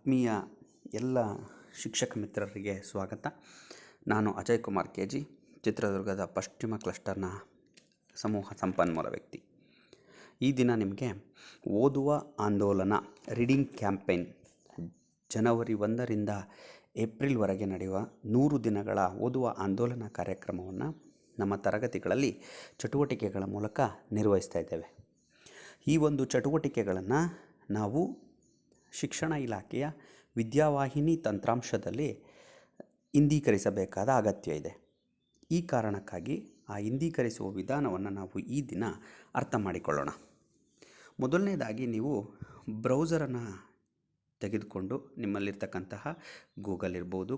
ಆತ್ಮೀಯ ಎಲ್ಲ ಶಿಕ್ಷಕ ಮಿತ್ರರಿಗೆ ಸ್ವಾಗತ. ನಾನು ಅಜಯ್ ಕುಮಾರ್ ಕೆ ಜಿ, ಚಿತ್ರದುರ್ಗದ ಪಶ್ಚಿಮ ಕ್ಲಸ್ಟರ್ನ ಸಮೂಹ ಸಂಪನ್ಮೂಲ ವ್ಯಕ್ತಿ. ಈ ದಿನ ನಿಮಗೆ ಓದುವ ಆಂದೋಲನ ರೀಡಿಂಗ್ ಕ್ಯಾಂಪೇನ್ ಜನವರಿ 1ರಿಂದ ಏಪ್ರಿಲ್ವರೆಗೆ ನಡೆಯುವ 100 ದಿನಗಳ ಓದುವ ಆಂದೋಲನ ಕಾರ್ಯಕ್ರಮವನ್ನು ನಮ್ಮ ತರಗತಿಗಳಲ್ಲಿ ಚಟುವಟಿಕೆಗಳ ಮೂಲಕ ನಿರ್ವಹಿಸ್ತಾ ಇದ್ದೇವೆ. ಈ ಒಂದು ಚಟುವಟಿಕೆಗಳನ್ನು ನಾವು ಶಿಕ್ಷಣ ಇಲಾಖೆಯ ವಿದ್ಯಾವಾಹಿನಿ ತಂತ್ರಾಂಶದಲ್ಲಿ ಇಂದೀಕರಿಸಬೇಕಾದ ಅಗತ್ಯ ಇದೆ. ಈ ಕಾರಣಕ್ಕಾಗಿ ಆ ಇಂದೀಕರಿಸುವ ವಿಧಾನವನ್ನು ನಾವು ಈ ದಿನ ಅರ್ಥ ಮಾಡಿಕೊಳ್ಳೋಣ. ಮೊದಲನೇದಾಗಿ ನೀವು ಬ್ರೌಸರನ್ನು ತೆಗೆದುಕೊಂಡು ನಿಮ್ಮಲ್ಲಿರ್ತಕ್ಕಂತಹ ಗೂಗಲ್ ಇರ್ಬೋದು,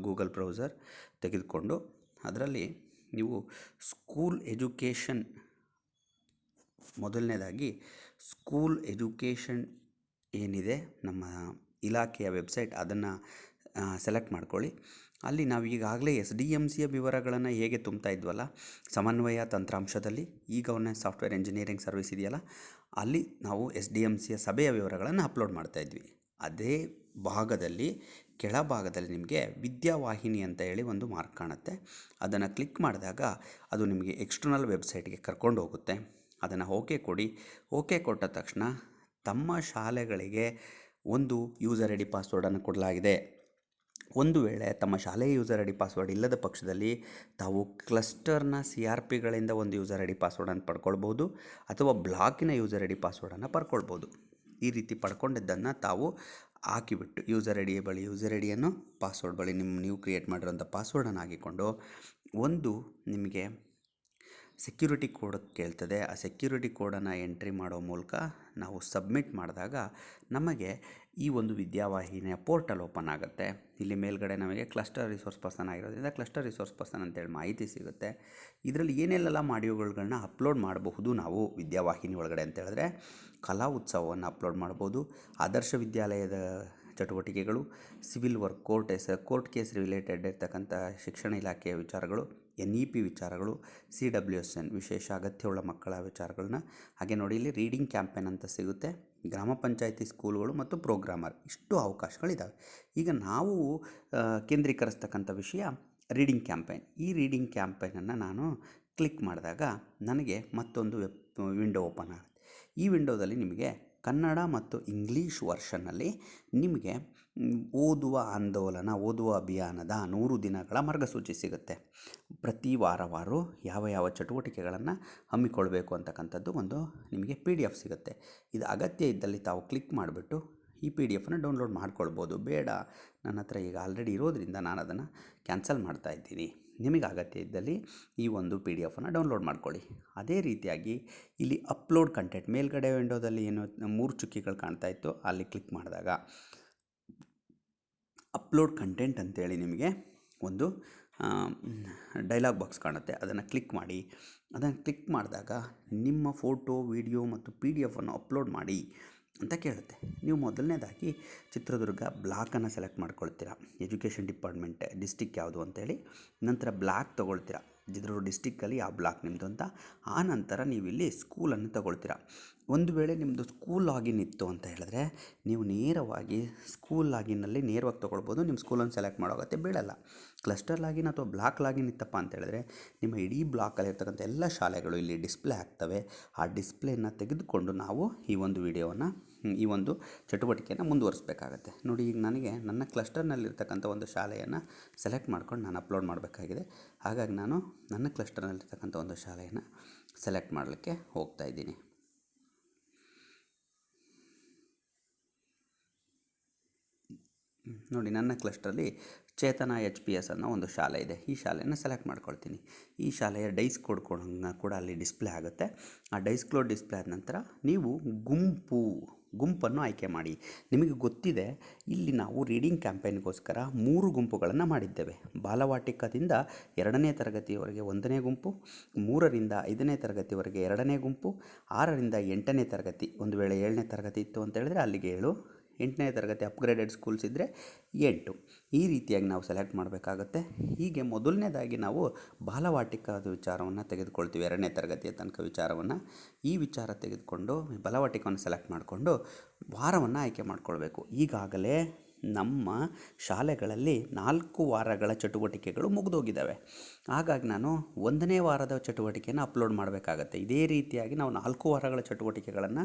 ಗೂಗಲ್ ಬ್ರೌಸರ್ ತೆಗೆದುಕೊಂಡು ಅದರಲ್ಲಿ ನೀವು ಸ್ಕೂಲ್ ಎಜುಕೇಷನ್, ಮೊದಲನೇದಾಗಿ ಸ್ಕೂಲ್ ಎಜುಕೇಷನ್ ಏನಿದೆ ನಮ್ಮ ಇಲಾಖೆಯ ವೆಬ್ಸೈಟ್, ಅದನ್ನು ಸೆಲೆಕ್ಟ್ ಮಾಡ್ಕೊಳ್ಳಿ. ಅಲ್ಲಿ ನಾವು ಈಗಾಗಲೇ SDMCಯ ವಿವರಗಳನ್ನು ಹೇಗೆ ತುಂಬ್ತಾ ಇದ್ವಲ್ಲ ಸಮನ್ವಯ ತಂತ್ರಾಂಶದಲ್ಲಿ, ಈ ಗವರ್ನೆನ್ಸ್ ಸಾಫ್ಟ್ವೇರ್ ಇಂಜಿನಿಯರಿಂಗ್ ಸರ್ವಿಸ್ ಇದೆಯಲ್ಲ, ಅಲ್ಲಿ ನಾವು SDMCಯ ಸಭೆಯ ವಿವರಗಳನ್ನು ಅಪ್ಲೋಡ್ ಮಾಡ್ತಾಯಿದ್ವಿ. ಅದೇ ಭಾಗದಲ್ಲಿ ಕೆಳಭಾಗದಲ್ಲಿ ನಿಮಗೆ ವಿದ್ಯಾವಾಹಿನಿ ಅಂತ ಹೇಳಿ ಒಂದು ಮಾರ್ಕ್ ಕಾಣುತ್ತೆ. ಅದನ್ನು ಕ್ಲಿಕ್ ಮಾಡಿದಾಗ ಅದು ನಿಮಗೆ ಎಕ್ಸ್ಟರ್ನಲ್ ವೆಬ್ಸೈಟ್ಗೆ ಕರ್ಕೊಂಡು ಹೋಗುತ್ತೆ. ಅದನ್ನು ಓಕೆ ಕೊಡಿ. ಓಕೆ ಕೊಟ್ಟ ತಕ್ಷಣ ತಮ್ಮ ಶಾಲೆಗಳಿಗೆ ಒಂದು ಯೂಸರ್ ಐ ಡಿ ಪಾಸ್ವರ್ಡನ್ನು ಕೊಡಲಾಗಿದೆ. ಒಂದು ವೇಳೆ ತಮ್ಮ ಶಾಲೆಯ ಯೂಸರ್ ಐ ಡಿ ಪಾಸ್ವರ್ಡ್ ಇಲ್ಲದ ಪಕ್ಷದಲ್ಲಿ ತಾವು ಕ್ಲಸ್ಟರ್ನ CRPಗಳಿಂದ ಒಂದು ಯೂಸರ್ ಐ ಡಿ ಪಾಸ್ವರ್ಡನ್ನು ಪಡ್ಕೊಳ್ಬೋದು, ಅಥವಾ ಬ್ಲಾಕಿನ ಯೂಸರ್ ಐ ಡಿ ಪಾಸ್ವರ್ಡನ್ನು ಪಡ್ಕೊಳ್ಬೋದು. ಈ ರೀತಿ ಪಡ್ಕೊಂಡಿದ್ದನ್ನು ತಾವು ಹಾಕಿಬಿಟ್ಟು ಯೂಸರ್ ಐ ಡಿ ಬಳಿ ಯೂಸರ್ ಐ ಡಿಯನ್ನು, ಪಾಸ್ವರ್ಡ್ ಬಳಿ ನೀವು ಕ್ರಿಯೇಟ್ ಮಾಡಿರೋಂಥ ಪಾಸ್ವರ್ಡನ್ನು ಹಾಕಿಕೊಂಡು ಒಂದು ನಿಮಗೆ ಸೆಕ್ಯೂರಿಟಿ ಕೋಡ್ ಕೇಳ್ತದೆ. ಆ ಸೆಕ್ಯೂರಿಟಿ ಕೋಡನ್ನು ಎಂಟ್ರಿ ಮಾಡೋ ಮೂಲಕ ನಾವು ಸಬ್ಮಿಟ್ ಮಾಡಿದಾಗ ನಮಗೆ ಈ ಒಂದು ವಿದ್ಯಾವಾಹಿನಿಯ ಪೋರ್ಟಲ್ ಓಪನ್ ಆಗುತ್ತೆ. ಇಲ್ಲಿ ಮೇಲ್ಗಡೆ ನಮಗೆ ಕ್ಲಸ್ಟರ್ ರಿಸೋರ್ಸ್ ಪರ್ಸನ್ ಆಗಿರೋದ್ರಿಂದ ಕ್ಲಸ್ಟರ್ ರಿಸೋರ್ಸ್ ಪರ್ಸನ್ ಅಂತೇಳಿ ಮಾಹಿತಿ ಸಿಗುತ್ತೆ. ಇದರಲ್ಲಿ ಏನೆಲ್ಲ ಮಾಡಿಯೋಗಳನ್ನ ಅಪ್ಲೋಡ್ ಮಾಡಬಹುದು ನಾವು ವಿದ್ಯಾವಾಹಿನಿ ಒಳಗಡೆ ಅಂತ ಹೇಳಿದ್ರೆ, ಕಲಾ ಉತ್ಸವವನ್ನು ಅಪ್ಲೋಡ್ ಮಾಡ್ಬೋದು, ಆದರ್ಶ ವಿದ್ಯಾಲಯದ ಚಟುವಟಿಕೆಗಳು, civil work, court case related ಇರ್ತಕ್ಕಂಥ ಶಿಕ್ಷಣ ಇಲಾಖೆಯ ವಿಚಾರಗಳು, NEP ವಿಚಾರಗಳು, CWSN ವಿಶೇಷ ಅಗತ್ಯವುಳ್ಳ ಮಕ್ಕಳ ವಿಚಾರಗಳನ್ನ, ಹಾಗೆ ನೋಡಿ ಇಲ್ಲಿ ರೀಡಿಂಗ್ ಕ್ಯಾಂಪೇನ್ ಅಂತ ಸಿಗುತ್ತೆ, ಗ್ರಾಮ ಪಂಚಾಯಿತಿ ಸ್ಕೂಲ್ಗಳು ಮತ್ತು ಪ್ರೋಗ್ರಾಮರ್, ಇಷ್ಟು ಅವಕಾಶಗಳಿದ್ದಾವೆ. ಈಗ ನಾವು ಕೇಂದ್ರೀಕರಿಸ್ತಕ್ಕಂಥ ವಿಷಯ ರೀಡಿಂಗ್ ಕ್ಯಾಂಪೇನ್. ಈ ರೀಡಿಂಗ್ ಕ್ಯಾಂಪೇನನ್ನು ನಾನು ಕ್ಲಿಕ್ ಮಾಡಿದಾಗ ನನಗೆ ಮತ್ತೊಂದು ವಿಂಡೋ ಓಪನ್ ಆಗುತ್ತೆ. ಈ ವಿಂಡೋದಲ್ಲಿ ನಿಮಗೆ ಕನ್ನಡ ಮತ್ತು ಇಂಗ್ಲೀಷ್ ವರ್ಷನ್ನಲ್ಲಿ ನಿಮಗೆ ಓದುವ ಆಂದೋಲನ, ಓದುವ ಅಭಿಯಾನದ 100 ದಿನಗಳ ಮಾರ್ಗಸೂಚಿ ಸಿಗುತ್ತೆ. ಪ್ರತಿ ವಾರವಾರು ಯಾವ ಚಟುವಟಿಕೆಗಳನ್ನು ಹಮ್ಮಿಕೊಳ್ಬೇಕು ಅಂತಕ್ಕಂಥದ್ದು ಒಂದು ನಿಮಗೆ PDF ಸಿಗುತ್ತೆ. ಇದು ಅಗತ್ಯ ಇದ್ದಲ್ಲಿ ತಾವು ಕ್ಲಿಕ್ ಮಾಡಿಬಿಟ್ಟು ಈ PDFನ ಡೌನ್ಲೋಡ್ ಮಾಡ್ಕೊಳ್ಬೋದು. ಬೇಡ, ನನ್ನ ಹತ್ರ ಈಗ ಆಲ್ರೆಡಿ ಇರೋದರಿಂದ ನಾನು ಅದನ್ನು ಕ್ಯಾನ್ಸಲ್ ಮಾಡ್ತಾ ಇದ್ದೀನಿ. ನಿಮಗೆ ಅಗತ್ಯ ಇದ್ದಲ್ಲಿ ಈ ಒಂದು PDFನ ಡೌನ್ಲೋಡ್ ಮಾಡ್ಕೊಳ್ಳಿ. ಅದೇ ರೀತಿಯಾಗಿ ಇಲ್ಲಿ ಅಪ್ಲೋಡ್ ಕಂಟೆಂಟ್, ಮೇಲ್ಗಡೆ ವಿಂಡೋದಲ್ಲಿ ಏನು 3 ಚುಕ್ಕಿಗಳು ಕಾಣ್ತಾ ಇತ್ತು, ಅಲ್ಲಿ ಕ್ಲಿಕ್ ಮಾಡಿದಾಗ ಅಪ್ಲೋಡ್ ಕಂಟೆಂಟ್ ಅಂತೇಳಿ ನಿಮಗೆ ಒಂದು ಡೈಲಾಗ್ ಬಾಕ್ಸ್ ಕಾಣುತ್ತೆ. ಅದನ್ನು ಕ್ಲಿಕ್ ಮಾಡಿ. ಅದನ್ನು ಕ್ಲಿಕ್ ಮಾಡಿದಾಗ ನಿಮ್ಮ ಫೋಟೋ, ವಿಡಿಯೋ ಮತ್ತು PDF ಅಪ್ಲೋಡ್ ಮಾಡಿ ಅಂತ ಕೇಳುತ್ತೆ. ನೀವು ಮೊದಲನೇದಾಗಿ ಚಿತ್ರದುರ್ಗ ಬ್ಲಾಕನ್ನು ಸೆಲೆಕ್ಟ್ ಮಾಡ್ಕೊಳ್ತೀರಾ, ಎಜುಕೇಷನ್ ಡಿಪಾರ್ಟ್ಮೆಂಟ್, ಡಿಸ್ಟಿಕ್ ಯಾವುದು ಅಂತೇಳಿ. ನಂತರ ಬ್ಲಾಕ್ ತೊಗೊಳ್ತೀರಾ, ಚಿತ್ರದುರ್ಗ ಡಿಸ್ಟಿಕ್ಕಲ್ಲಿ ಯಾವ ಬ್ಲಾಕ್ ನಿಮ್ಮದು ಅಂತ. ಆ ನಂತರ ನೀವು ಇಲ್ಲಿ ಸ್ಕೂಲನ್ನು ತೊಗೊಳ್ತೀರಾ. ಒಂದು ವೇಳೆ ನಿಮ್ಮದು ಸ್ಕೂಲ್ ಲಾಗಿನ್ ಇತ್ತು ಅಂತ ಹೇಳಿದ್ರೆ ನೀವು ನೇರವಾಗಿ ಸ್ಕೂಲ್ ಲಾಗಿನ್ನಲ್ಲಿ ನೇರವಾಗಿ ತೊಗೊಳ್ಬೋದು. ನಿಮ್ಮ ಸ್ಕೂಲನ್ನು ಸೆಲೆಕ್ಟ್ ಮಾಡೋಗತ್ತೆ ಬೀಳಲ್ಲ. ಕ್ಲಸ್ಟರ್ ಲಾಗಿನ್ ಅಥವಾ ಬ್ಲಾಕ್ ಲಾಗಿನ್ ಇತ್ತಪ್ಪ ಅಂತ ಹೇಳಿದ್ರೆ ನಿಮ್ಮ ಇಡೀ ಬ್ಲಾಕಲ್ಲಿರ್ತಕ್ಕಂಥ ಎಲ್ಲ ಶಾಲೆಗಳು ಇಲ್ಲಿ ಡಿಸ್ಪ್ಲೇ ಆಗ್ತವೆ. ಆ ಡಿಸ್ಪ್ಲೇನ ತೆಗೆದುಕೊಂಡು ನಾವು ಈ ಒಂದು ವಿಡಿಯೋವನ್ನು, ಈ ಒಂದು ಚಟುವಟಿಕೆಯನ್ನು ಮುಂದುವರಿಸಬೇಕಾಗತ್ತೆ. ನೋಡಿ, ಈಗ ನನಗೆ ನನ್ನ ಕ್ಲಸ್ಟರ್ನಲ್ಲಿರ್ತಕ್ಕಂಥ ಒಂದು ಶಾಲೆಯನ್ನು ಸೆಲೆಕ್ಟ್ ಮಾಡ್ಕೊಂಡು ನಾನು ಅಪ್ಲೋಡ್ ಮಾಡಬೇಕಾಗಿದೆ. ಹಾಗಾಗಿ ನಾನು ನನ್ನ ಕ್ಲಸ್ಟರ್ನಲ್ಲಿರ್ತಕ್ಕಂಥ ಒಂದು ಶಾಲೆಯನ್ನು ಸೆಲೆಕ್ಟ್ ಮಾಡಲಿಕ್ಕೆ ಹೋಗ್ತಾ ಇದ್ದೀನಿ. ನೋಡಿ, ನನ್ನ ಕ್ಲಸ್ಟರಲ್ಲಿ ಚೇತನ HPS ಅನ್ನೋ ಒಂದು ಶಾಲೆ ಇದೆ. ಈ ಶಾಲೆಯನ್ನು ಸೆಲೆಕ್ಟ್ ಮಾಡ್ಕೊಳ್ತೀನಿ. ಈ ಶಾಲೆಯ ಡೈಸ್ ಕೋಡ್ ಕೂಡ ಅಲ್ಲಿ ಡಿಸ್ಪ್ಲೇ ಆಗುತ್ತೆ. ಆ ಡೈಸ್ ಕೋಡ್ ಡಿಸ್ಪ್ಲೇ ಆದ ನಂತರ ನೀವು ಗುಂಪನ್ನು ಆಯ್ಕೆ ಮಾಡಿ. ನಿಮಗೆ ಗೊತ್ತಿದೆ, ಇಲ್ಲಿ ನಾವು ರೀಡಿಂಗ್ ಕ್ಯಾಂಪೇನ್ಗೋಸ್ಕರ 3 ಗುಂಪುಗಳನ್ನು ಮಾಡಿದ್ದೇವೆ. ಬಾಲವಾಟಿಕದಿಂದ 2ನೇ ತರಗತಿಯವರೆಗೆ 1ನೇ ಗುಂಪು, 3ರಿಂದ 5ನೇ ತರಗತಿವರೆಗೆ 2ನೇ ಗುಂಪು, 6ರಿಂದ 8ನೇ ತರಗತಿ, ಒಂದು ವೇಳೆ 7ನೇ ತರಗತಿ ಇತ್ತು ಅಂತ ಹೇಳಿದ್ರೆ ಅಲ್ಲಿಗೆ 7, 8ನೇ ತರಗತಿ ಅಪ್ಗ್ರೇಡೆಡ್ ಸ್ಕೂಲ್ಸ್ ಇದ್ದರೆ 8 ಈ ರೀತಿಯಾಗಿ ನಾವು ಸೆಲೆಕ್ಟ್ ಮಾಡಬೇಕಾಗತ್ತೆ. ಹೀಗೆ ಮೊದಲನೇದಾಗಿ ನಾವು ಬಾಲವಾಟಿಕದ ವಿಚಾರವನ್ನು ತೆಗೆದುಕೊಳ್ತೀವಿ, 2ನೇ ತರಗತಿಯ ತನಕ ವಿಚಾರವನ್ನು. ಈ ವಿಚಾರ ತೆಗೆದುಕೊಂಡು ಬಾಲವಾಟಿಕವನ್ನು ಸೆಲೆಕ್ಟ್ ಮಾಡಿಕೊಂಡು ವಾರವನ್ನು ಆಯ್ಕೆ ಮಾಡಿಕೊಳ್ಬೇಕು. ಈಗಾಗಲೇ ನಮ್ಮ ಶಾಲೆಗಳಲ್ಲಿ 4 ವಾರಗಳ ಚಟುವಟಿಕೆಗಳು ಮುಗಿದೋಗಿದ್ದಾವೆ. ಹಾಗಾಗಿ ನಾನು 1ನೇ ವಾರದ ಚಟುವಟಿಕೆಯನ್ನು ಅಪ್ಲೋಡ್ ಮಾಡಬೇಕಾಗತ್ತೆ. ಇದೇ ರೀತಿಯಾಗಿ ನಾವು 4 ವಾರಗಳ ಚಟುವಟಿಕೆಗಳನ್ನು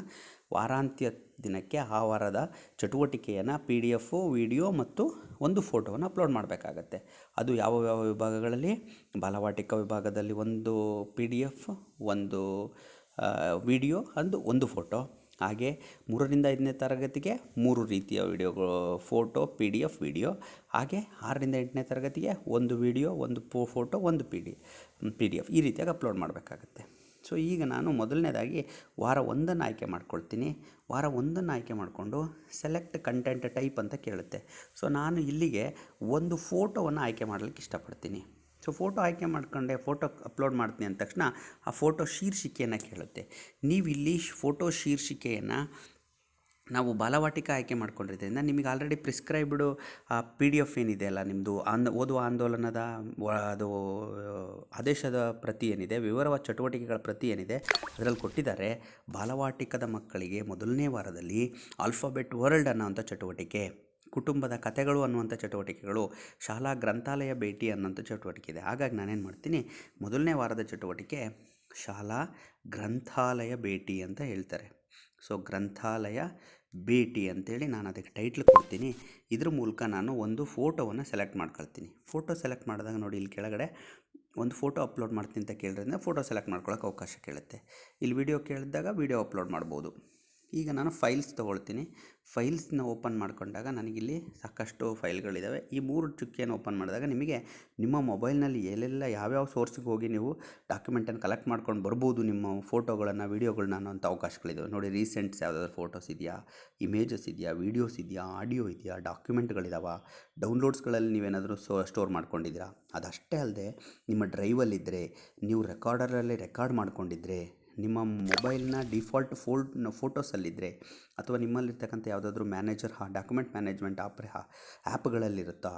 ವಾರಾಂತ್ಯ ದಿನಕ್ಕೆ ಆ ವಾರದ ಚಟುವಟಿಕೆಯನ್ನು PDF, ವಿಡಿಯೋ ಮತ್ತು ಒಂದು ಫೋಟೋವನ್ನು ಅಪ್ಲೋಡ್ ಮಾಡಬೇಕಾಗತ್ತೆ. ಅದು ಯಾವ ವಿಭಾಗಗಳಲ್ಲಿ? ಬಾಲವಾಟಿಕ ವಿಭಾಗದಲ್ಲಿ 1 PDF, 1 ವಿಡಿಯೋ ಒಂದು ಫೋಟೋ. ಹಾಗೆ 3ರಿಂದ 5ನೇ ತರಗತಿಗೆ 3 ರೀತಿಯ ವಿಡಿಯೋಗಳು, ಫೋಟೋ, PDF, ವಿಡಿಯೋ. ಹಾಗೆ 6ರಿಂದ 8ನೇ ತರಗತಿಗೆ 1 ವಿಡಿಯೋ, 1 ಫೋಟೋ, 1 PDF ಈ ರೀತಿಯಾಗಿ ಅಪ್ಲೋಡ್ ಮಾಡಬೇಕಾಗತ್ತೆ. ಸೊ ಈಗ ನಾನು ಮೊದಲನೇದಾಗಿ ವಾರ 1ನ್ನು ಆಯ್ಕೆ ಮಾಡ್ಕೊಳ್ತೀನಿ. ವಾರ 1ನ್ನು ಆಯ್ಕೆ ಮಾಡಿಕೊಂಡು ಸೆಲೆಕ್ಟ್ ಕಂಟೆಂಟ್ ಟೈಪ್ ಅಂತ ಕೇಳುತ್ತೆ. ಸೊ ನಾನು ಇಲ್ಲಿಗೆ ಒಂದು ಫೋಟೋವನ್ನು ಆಯ್ಕೆ ಮಾಡಲಿಕ್ಕೆ ಇಷ್ಟಪಡ್ತೀನಿ. ಸೊ ಫೋಟೋ ಆಯ್ಕೆ ಮಾಡ್ಕೊಂಡೆ, ಫೋಟೋ ಅಪ್ಲೋಡ್ ಮಾಡ್ತೀನಿ ಅಂದ ತಕ್ಷಣ ಆ ಫೋಟೋ ಶೀರ್ಷಿಕೆಯನ್ನು ಕೇಳುತ್ತೆ. ನೀವು ಇಲ್ಲಿ ಫೋಟೋ ಶೀರ್ಷಿಕೆಯನ್ನು ನಾವು ಬಾಲವಾಟಿಕ ಆಯ್ಕೆ ಮಾಡ್ಕೊಂಡಿದ್ದರಿಂದ ನಿಮಗೆ ಆಲ್ರೆಡಿ ಪ್ರಿಸ್ಕ್ರೈಬ್ಡು PDF ಏನಿದೆ ಅಲ್ಲ ನಿಮ್ಮದು ಓದುವ ಆಂದೋಲನದ ಅದು ಆದೇಶದ ಪ್ರತಿ ಏನಿದೆ, ವಿವರವಾದ ಚಟುವಟಿಕೆಗಳ ಪ್ರತಿ ಏನಿದೆ ಅದರಲ್ಲಿ ಕೊಟ್ಟಿದ್ದಾರೆ. ಬಾಲವಾಟಿಕದ ಮಕ್ಕಳಿಗೆ 1ನೇ ವಾರದಲ್ಲಿ ಆಲ್ಫಾಬೆಟ್ ವರ್ಲ್ಡ್ ಅನ್ನೋವಂಥ ಚಟುವಟಿಕೆ, ಕುಟುಂಬದ ಕಥೆಗಳು ಅನ್ನುವಂಥ ಚಟುವಟಿಕೆಗಳು, ಶಾಲಾ ಗ್ರಂಥಾಲಯ ಭೇಟಿ ಅನ್ನೋಂಥ ಚಟುವಟಿಕೆ ಇದೆ. ಹಾಗಾಗಿ ನಾನೇನು ಮಾಡ್ತೀನಿ, 1ನೇ ವಾರದ ಚಟುವಟಿಕೆ ಶಾಲಾ ಗ್ರಂಥಾಲಯ ಭೇಟಿ ಅಂತ ಹೇಳ್ತಾರೆ. ಸೊ ಗ್ರಂಥಾಲಯ ಭೇಟಿ ಅಂತೇಳಿ ನಾನು ಅದಕ್ಕೆ ಟೈಟ್ಲ್ ಕೊಡ್ತೀನಿ. ಇದ್ರ ಮೂಲಕ ನಾನು ಒಂದು ಫೋಟೋವನ್ನು ಸೆಲೆಕ್ಟ್ ಮಾಡ್ಕೊಳ್ತೀನಿ. ಫೋಟೋ ಸೆಲೆಕ್ಟ್ ಮಾಡಿದಾಗ ನೋಡಿ ಇಲ್ಲಿ ಕೆಳಗಡೆ ಒಂದು ಫೋಟೋ ಅಪ್ಲೋಡ್ ಮಾಡ್ತೀನಿ ಅಂತ ಕೇಳಿದ್ರಿಂದ ಫೋಟೋ ಸೆಲೆಕ್ಟ್ ಮಾಡ್ಕೊಳ್ಳೋಕೆ ಅವಕಾಶ ಕೇಳುತ್ತೆ. ಇಲ್ಲಿ ವಿಡಿಯೋ ಕೇಳಿದಾಗ ವಿಡಿಯೋ ಅಪ್ಲೋಡ್ ಮಾಡ್ಬೋದು. ಈಗ ನಾನು ಫೈಲ್ಸ್ ತೊಗೊಳ್ತೀನಿ. ಫೈಲ್ಸ್ನ ಓಪನ್ ಮಾಡ್ಕೊಂಡಾಗ ನನಗಿಲ್ಲಿ ಸಾಕಷ್ಟು ಫೈಲ್ಗಳಿದ್ದಾವೆ. ಈ 3 ಚುಕ್ಕಿಯನ್ನು ಓಪನ್ ಮಾಡಿದಾಗ ನಿಮಗೆ ನಿಮ್ಮ ಮೊಬೈಲ್ನಲ್ಲಿ ಎಲ್ಲೆಲ್ಲ ಯಾವ್ಯಾವ ಸೋರ್ಸಿಗೆ ಹೋಗಿ ನೀವು ಡಾಕ್ಯುಮೆಂಟನ್ನು ಕಲೆಕ್ಟ್ ಮಾಡ್ಕೊಂಡು ಬರ್ಬೋದು, ನಿಮ್ಮ ಫೋಟೋಗಳನ್ನು, ವೀಡಿಯೋಗಳನ್ನ ಅನ್ನೋಂಥ ಅವಕಾಶಗಳಿದ್ದಾವೆ. ನೋಡಿ, ರೀಸೆಂಟ್ಸ್ ಯಾವುದಾದ್ರು ಫೋಟೋಸ್ ಇದೆಯಾ, ಇಮೇಜಸ್ ಇದೆಯಾ, ವೀಡಿಯೋಸ್ ಇದೆಯಾ, ಆಡಿಯೋ ಇದೆಯಾ, ಡಾಕ್ಯುಮೆಂಟ್ಗಳಿದ್ದಾವೆ, ಡೌನ್ಲೋಡ್ಸ್ಗಳಲ್ಲಿ ನೀವೇನಾದರೂ ಸ್ಟೋರ್ ಮಾಡ್ಕೊಂಡಿದ್ದೀರಾ. ಅದಷ್ಟೇ ಅಲ್ಲದೆ ನಿಮ್ಮ ಡ್ರೈವಲ್ಲಿದ್ದರೆ, ನೀವು ರೆಕಾರ್ಡರಲ್ಲಿ ರೆಕಾರ್ಡ್ ಮಾಡ್ಕೊಂಡಿದ್ರೆ, ನಿಮ್ಮ ಮೊಬೈಲ್ನ ಡಿಫಾಲ್ಟ್ ಫೋಟೋಸಲ್ಲಿದ್ದರೆ, ಅಥವಾ ನಿಮ್ಮಲ್ಲಿರ್ತಕ್ಕಂಥ ಯಾವುದಾದ್ರೂ ಡಾಕ್ಯುಮೆಂಟ್ ಮ್ಯಾನೇಜ್ಮೆಂಟ್ ಆ್ಯಪ್ಗಳಲ್ಲಿರುತ್ತಾ,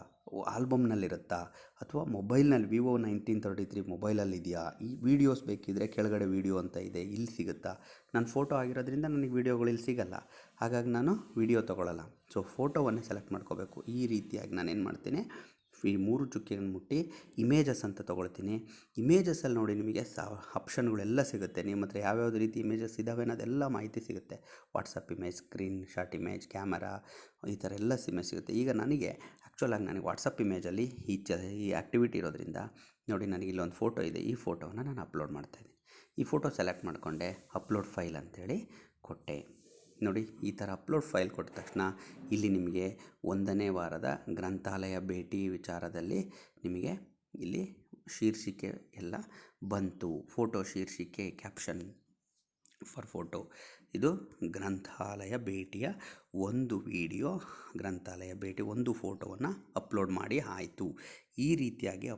ಆಲ್ಬಮ್ನಲ್ಲಿರುತ್ತಾ, ಅಥವಾ ಮೊಬೈಲ್ನಲ್ಲಿ Vivo 1933 ಮೊಬೈಲಲ್ಲಿದೆಯಾ, ಈ ವೀಡಿಯೋಸ್ ಬೇಕಿದ್ದರೆ ಕೆಳಗಡೆ ವೀಡಿಯೋ ಅಂತ ಇದೆ, ಇಲ್ಲಿ ಸಿಗುತ್ತಾ. ನಾನು ಫೋಟೋ ಆಗಿರೋದ್ರಿಂದ ನನಗೆ ವೀಡಿಯೋಗಳು ಇಲ್ಲಿ ಸಿಗಲ್ಲ, ಹಾಗಾಗಿ ನಾನು ವೀಡಿಯೋ ತೊಗೊಳ್ಳಲ್ಲ. ಸೊ ಫೋಟೋವನ್ನೇ ಸೆಲೆಕ್ಟ್ ಮಾಡ್ಕೋಬೇಕು. ಈ ರೀತಿಯಾಗಿ ನಾನೇನು ಮಾಡ್ತೀನಿ, ಈ 3 ಚುಕ್ಕಿಯನ್ನು ಮುಟ್ಟಿ ಇಮೇಜಸ್ ಅಂತ ತೊಗೊಳ್ತೀನಿ. ಇಮೇಜಸಲ್ಲಿ ನೋಡಿ ನಿಮಗೆ ಆಪ್ಷನ್ಗಳೆಲ್ಲ ಸಿಗುತ್ತೆ. ನಿಮ್ಮ ಹತ್ರ ಯಾವ್ಯಾವ್ದು ರೀತಿ ಇಮೇಜಸ್ ಇದ್ದಾವೆ ಅನ್ನೋದೆಲ್ಲ ಮಾಹಿತಿ ಸಿಗುತ್ತೆ. WhatsApp image, screen shot image, camera, ಈ ಥರ ಎಲ್ಲ ಇಮೇಜ್ ಸಿಗುತ್ತೆ. ಈಗ ನನಗೆ ನನಗೆ ವಾಟ್ಸಪ್ ಇಮೇಜಲ್ಲಿ ಈ ಆ್ಯಕ್ಟಿವಿಟಿ ಇರೋದ್ರಿಂದ ನೋಡಿ, ನನಗೆ ಇಲ್ಲೊಂದು ಫೋಟೋ ಇದೆ. ಈ ಫೋಟೋವನ್ನು ನಾನು ಅಪ್ಲೋಡ್ ಮಾಡ್ತಾಯಿದ್ದೀನಿ. ಈ ಫೋಟೋ ಸೆಲೆಕ್ಟ್ ಮಾಡಿಕೊಂಡೆ, ಅಪ್ಲೋಡ್ ಫೈಲ್ ಅಂತೇಳಿ ಕೊಟ್ಟೆ. ನೋಡಿ, ಈ ಥರ ಅಪ್ಲೋಡ್ ಫೈಲ್ ಕೊಟ್ಟ ತಕ್ಷಣ ಇಲ್ಲಿ ನಿಮಗೆ 1ನೇ ವಾರದ ಗ್ರಂಥಾಲಯ ಭೇಟಿ ವಿಚಾರದಲ್ಲಿ ನಿಮಗೆ ಇಲ್ಲಿ ಶೀರ್ಷಿಕೆ ಎಲ್ಲ ಬಂತು. ಫೋಟೋ ಶೀರ್ಷಿಕೆ, ಕ್ಯಾಪ್ಷನ್ ಫಾರ್ ಫೋಟೋ, ಇದು ಗ್ರಂಥಾಲಯ ಭೇಟಿಯ 1 ವಿಡಿಯೋ, ಗ್ರಂಥಾಲಯ ಭೇಟಿ 1 ಫೋಟೋವನ್ನು ಅಪ್ಲೋಡ್ ಮಾಡಿ ಆಯಿತು. ಈ ರೀತಿಯಾಗಿ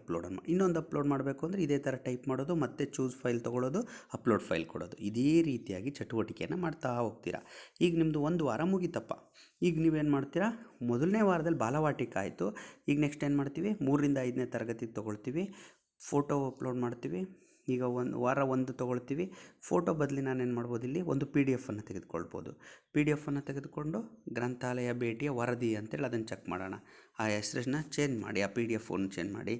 ಇನ್ನೊಂದು ಅಪ್ಲೋಡ್ ಮಾಡಬೇಕು ಅಂದರೆ ಇದೇ ಥರ ಟೈಪ್ ಮಾಡೋದು, ಮತ್ತೆ ಚೂಸ್ ಫೈಲ್ ತೊಗೊಳ್ಳೋದು, ಅಪ್ಲೋಡ್ ಫೈಲ್ ಕೊಡೋದು. ಇದೇ ರೀತಿಯಾಗಿ ಚಟುವಟಿಕೆಯನ್ನು ಮಾಡ್ತಾ ಹೋಗ್ತೀರಾ. ಈಗ ನಿಮ್ಮದು 1 ವಾರ ಮುಗಿತಪ್ಪ. ಈಗ ನೀವೇನು ಮಾಡ್ತೀರಾ, 1ನೇ ವಾರದಲ್ಲಿ ಬಾಲವಾಟಿಕ ಆಯಿತು. ಈಗ ನೆಕ್ಸ್ಟ್ ಏನು ಮಾಡ್ತೀವಿ, 3ರಿಂದ 5ನೇ ತರಗತಿಗೆ ತೊಗೊಳ್ತೀವಿ, ಫೋಟೋ ಅಪ್ಲೋಡ್ ಮಾಡ್ತೀವಿ. ಈಗ ವಾರ 1 ತೊಗೊಳ್ತೀವಿ. ಫೋಟೋ ಬದಲಿ ನಾನೇನು ಮಾಡ್ಬೋದು, ಇಲ್ಲಿ ಒಂದು PDF ಅನ್ನು ತೆಗೆದುಕೊಳ್ಬೋದು. PDF ಅನ್ನು ತೆಗೆದುಕೊಂಡು ಗ್ರಂಥಾಲಯ ಭೇಟಿಯ ವರದಿ ಅಂತೇಳಿ ಅದನ್ನು ಚೆಕ್ ಮಾಡೋಣ. ಆ ಹೆಸರನ್ನ ಚೇಂಜ್ ಮಾಡಿ, ಆ PDF ಅನ್ನು ಚೇಂಜ್ ಮಾಡಿ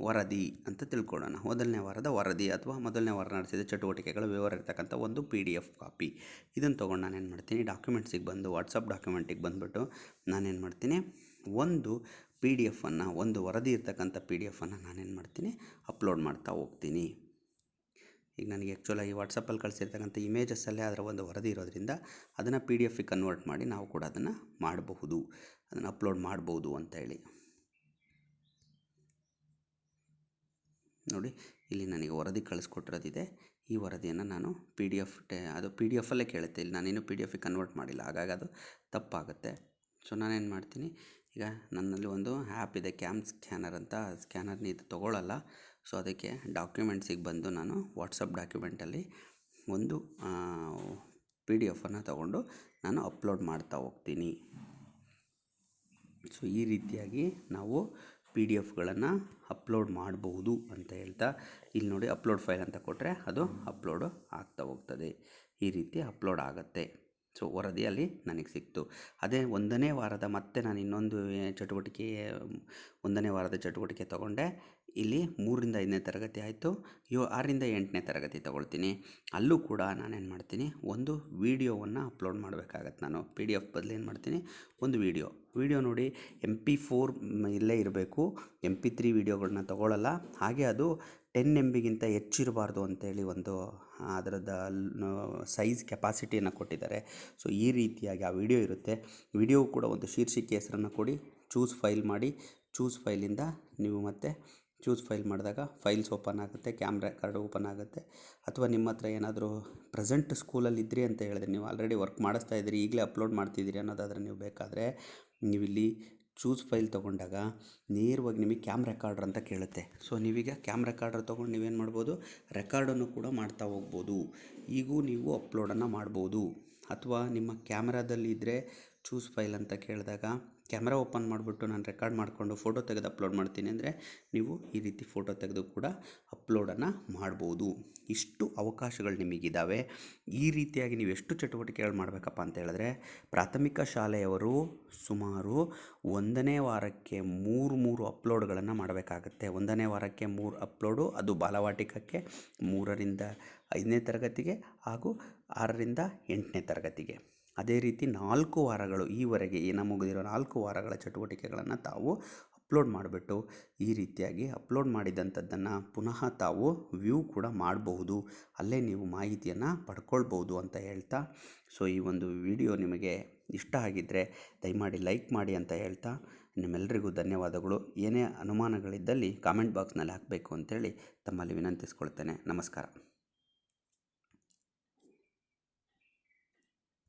ವರದಿ ಅಂತ ತಿಳ್ಕೊಳ್ಳೋಣ. 1ನೇ ವಾರದ ವರದಿ ಅಥವಾ 1ನೇ ವಾರ ನಡೆಸಿದ ಚಟುವಟಿಕೆಗಳ ವಿವರ ಇರ್ತಕ್ಕಂಥ ಒಂದು PDF ಕಾಪಿ. ಇದನ್ನು ತೊಗೊಂಡು ನಾನೇನು ಮಾಡ್ತೀನಿ, ಡಾಕ್ಯುಮೆಂಟ್ಸಿಗೆ ಬಂದು ವಾಟ್ಸಪ್ ಡಾಕ್ಯುಮೆಂಟಿಗೆ ಬಂದುಬಿಟ್ಟು ನಾನೇನು ಮಾಡ್ತೀನಿ, ಒಂದು PDF ಅನ್ನು, ಒಂದು ವರದಿ ಇರ್ತಕ್ಕಂಥ PDF ಅನ್ನು ನಾನೇನು ಮಾಡ್ತೀನಿ, ಅಪ್ಲೋಡ್ ಮಾಡ್ತಾ ಹೋಗ್ತೀನಿ. ಈಗ ನನಗೆ ಆ್ಯಕ್ಚುಲಾಗಿ ವಾಟ್ಸಪ್ಪಲ್ಲಿ ಕಳಿಸಿರ್ತಕ್ಕಂಥ ಇಮೇಜಸ್ಸಲ್ಲೇ ಅದರ ಒಂದು ವರದಿ ಇರೋದ್ರಿಂದ ಅದನ್ನು PDF-ಗೆ ಕನ್ವರ್ಟ್ ಮಾಡಿ ನಾವು ಕೂಡ ಅದನ್ನು ಮಾಡಬಹುದು, ಅದನ್ನು ಅಪ್ಲೋಡ್ ಮಾಡ್ಬೋದು ಅಂತ ಹೇಳಿ. ನೋಡಿ, ಇಲ್ಲಿ ನನಗೆ ವರದಿ ಕಳಿಸ್ಕೊಟ್ಟಿರೋದಿದೆ. ಈ ವರದಿಯನ್ನು ನಾನು ಅದು PDF-ಅಲ್ಲೇ ಕೇಳುತ್ತೆ. ಇಲ್ಲಿ ನಾನೇನು PDF-ಗೆ ಕನ್ವರ್ಟ್ ಮಾಡಿಲ್ಲ, ಹಾಗಾಗಿ ಅದು ತಪ್ಪಾಗುತ್ತೆ. ಸೊ ನಾನೇನು ಮಾಡ್ತೀನಿ, ಈಗ ನನ್ನಲ್ಲಿ ಒಂದು ಆ್ಯಪ್ ಇದೆ, ಕ್ಯಾಮ್ ಸ್ಕ್ಯಾನರ್ ಅಂತ. ಸ್ಕ್ಯಾನರ್ನ ಇದು ತೊಗೊಳ್ಳಲ್ಲ. ಸೊ ಅದಕ್ಕೆ ಡಾಕ್ಯುಮೆಂಟ್ಸಿಗೆ ಬಂದು ನಾನು ವಾಟ್ಸಪ್ ಡಾಕ್ಯುಮೆಂಟಲ್ಲಿ ಒಂದು PDF-ಅನ್ನು ತೊಗೊಂಡು ನಾನು ಅಪ್ಲೋಡ್ ಮಾಡ್ತಾ ಹೋಗ್ತೀನಿ. ಸೊ ಈ ರೀತಿಯಾಗಿ ನಾವು ಪಿ ಡಿ ಎಫ್ಗಳನ್ನು ಅಪ್ಲೋಡ್ ಮಾಡಬಹುದು ಅಂತ ಹೇಳ್ತಾ, ಇಲ್ಲಿ ನೋಡಿ ಅಪ್ಲೋಡ್ ಫೈಲ್ ಅಂತ ಕೊಟ್ಟರೆ ಅದು ಅಪ್ಲೋಡು ಆಗ್ತಾ ಹೋಗ್ತದೆ. ಈ ರೀತಿ ಅಪ್ಲೋಡ್ ಆಗುತ್ತೆ. ಸೊ ವರದಿಯಲ್ಲಿ ನನಗೆ ಸಿಕ್ತು. ಅದೇ 1ನೇ ವಾರದ ಮತ್ತೆ ನಾನು ಇನ್ನೊಂದು ಚಟುವಟಿಕೆ 1ನೇ ವಾರದ ಚಟುವಟಿಕೆ ತೊಗೊಂಡೆ. ಇಲ್ಲಿ 3ರಿಂದ 5ನೇ ತರಗತಿ ಆಯಿತು. 6ರಿಂದ 8ನೇ ತರಗತಿ ತೊಗೊಳ್ತೀನಿ. ಅಲ್ಲೂ ಕೂಡ ನಾನೇನು ಮಾಡ್ತೀನಿ, ಒಂದು ವೀಡಿಯೋವನ್ನು ಅಪ್ಲೋಡ್ ಮಾಡಬೇಕಾಗತ್ತೆ. ನಾನು ಪಿ ಡಿ ಎಫ್ ಬದಲು ಏನು ಮಾಡ್ತೀನಿ, ಒಂದು ವೀಡಿಯೋ ನೋಡಿ MP4 ಇಲ್ಲೇ ಇರಬೇಕು. MP3 ವೀಡಿಯೋಗಳನ್ನ ತೊಗೊಳ್ಳಲ್ಲ. ಹಾಗೆ ಅದು 10 MBಗಿಂತ ಹೆಚ್ಚಿರಬಾರ್ದು ಅಂತೇಳಿ ಒಂದು ಅದರದ್ದು ಸೈಜ್ ಕೆಪಾಸಿಟಿಯನ್ನು ಕೊಟ್ಟಿದ್ದಾರೆ. ಸೊ ಈ ರೀತಿಯಾಗಿ ಆ ವಿಡಿಯೋ ಇರುತ್ತೆ. ವಿಡಿಯೋ ಕೂಡ ಒಂದು ಶೀರ್ಷಿಕೆ ಹೆಸರನ್ನು ಕೊಡಿ, ಚೂಸ್ ಫೈಲ್ ಮಾಡಿ. ಚೂಸ್ ಫೈಲಿಂದ ನೀವು ಮತ್ತೆ ಚೂಸ್ ಫೈಲ್ ಮಾಡಿದಾಗ ಫೈಲ್ಸ್ ಓಪನ್ ಆಗುತ್ತೆ, ಕ್ಯಾಮ್ರಾ ರೆಕಾರ್ಡ್ ಓಪನ್ ಆಗುತ್ತೆ. ಅಥವಾ ನಿಮ್ಮ ಹತ್ರ ಏನಾದರೂ ಪ್ರೆಸೆಂಟ್ ಸ್ಕೂಲಲ್ಲಿ ಇದ್ರಿ ಅಂತ ಹೇಳಿದ್ರೆ, ನೀವು ಆಲ್ರೆಡಿ ವರ್ಕ್ ಮಾಡಿಸ್ತಾ ಇದ್ದೀರಿ, ಈಗಲೇ ಅಪ್ಲೋಡ್ ಮಾಡ್ತಿದ್ದೀರಿ ಅನ್ನೋದಾದರೆ ನೀವು ಬೇಕಾದರೆ ನೀವಿಲ್ಲಿ ಚೂಸ್ ಫೈಲ್ ತೊಗೊಂಡಾಗ ನೇರವಾಗಿ ನಿಮಗೆ ಕ್ಯಾಮ್ ರೆಕಾರ್ಡರ್ ಅಂತ ಕೇಳುತ್ತೆ. ಸೊ ನೀವೀಗ ಕ್ಯಾಮ್ ರೆಕಾರ್ಡರ್ ತೊಗೊಂಡು ನೀವೇನು ಮಾಡ್ಬೋದು, ರೆಕಾರ್ಡನ್ನು ಕೂಡ ಮಾಡ್ತಾ ಹೋಗ್ಬೋದು. ಈಗೂ ನೀವು ಅಪ್ಲೋಡನ್ನು ಮಾಡ್ಬೋದು. ಅಥವಾ ನಿಮ್ಮ ಕ್ಯಾಮ್ರಾದಲ್ಲಿ ಇದ್ದರೆ ಚೂಸ್ ಫೈಲ್ ಅಂತ ಕೇಳಿದಾಗ ಕ್ಯಾಮ್ರಾ ಓಪನ್ ಮಾಡಿಬಿಟ್ಟು ನಾನು ರೆಕಾರ್ಡ್ ಮಾಡಿಕೊಂಡು ಫೋಟೋ ತೆಗೆದು ಅಪ್ಲೋಡ್ ಮಾಡ್ತೀನಿ ಅಂದರೆ ನೀವು ಈ ರೀತಿ ಫೋಟೋ ತೆಗೆದು ಕೂಡ ಅಪ್ಲೋಡನ್ನು ಮಾಡ್ಬೋದು. ಇಷ್ಟು ಅವಕಾಶಗಳು ನಿಮಗಿದ್ದಾವೆ. ಈ ರೀತಿಯಾಗಿ ನೀವು ಎಷ್ಟು ಚಟುವಟಿಕೆಗಳು ಮಾಡಬೇಕಪ್ಪ ಅಂತ ಹೇಳಿದ್ರೆ, ಪ್ರಾಥಮಿಕ ಶಾಲೆಯವರು ಸುಮಾರು 1ನೇ ವಾರಕ್ಕೆ 3 ಅಪ್ಲೋಡ್ಗಳನ್ನು ಮಾಡಬೇಕಾಗತ್ತೆ. 1ನೇ ವಾರಕ್ಕೆ 3 ಅಪ್ಲೋಡು, ಅದು ಬಾಲವಾಟಿಕಕ್ಕೆ, 3ರಿಂದ 5ನೇ ತರಗತಿಗೆ ಹಾಗೂ 6ರಿಂದ 8ನೇ ತರಗತಿಗೆ. ಅದೇ ರೀತಿ 4 ವಾರಗಳು ಈವರೆಗೆ ಮುಗಿದಿರೋ 4 ವಾರಗಳ ಚಟುವಟಿಕೆಗಳನ್ನು ತಾವು ಅಪ್ಲೋಡ್ ಮಾಡಿಬಿಟ್ಟು ಈ ರೀತಿಯಾಗಿ ಅಪ್ಲೋಡ್ ಮಾಡಿದಂಥದ್ದನ್ನು ಪುನಃ ತಾವು ವ್ಯೂ ಕೂಡ ಮಾಡಬಹುದು. ಅಲ್ಲೇ ನೀವು ಮಾಹಿತಿಯನ್ನು ಪಡ್ಕೊಳ್ಬೋದು ಅಂತ ಹೇಳ್ತಾ, ಸೊ ಈ ಒಂದು ವಿಡಿಯೋ ನಿಮಗೆ ಇಷ್ಟ ಆಗಿದ್ದರೆ ದಯಮಾಡಿ ಲೈಕ್ ಮಾಡಿ ಅಂತ ಹೇಳ್ತಾ, ನಿಮ್ಮೆಲ್ಲರಿಗೂ ಧನ್ಯವಾದಗಳು. ಏನೇ ಅನುಮಾನಗಳಿದ್ದಲ್ಲಿ ಕಾಮೆಂಟ್ ಬಾಕ್ಸ್ನಲ್ಲಿ ಹಾಕಬೇಕು ಅಂತೇಳಿ ತಮ್ಮಲ್ಲಿ ವಿನಂತಿಸ್ಕೊಳ್ತೇನೆ. ನಮಸ್ಕಾರ.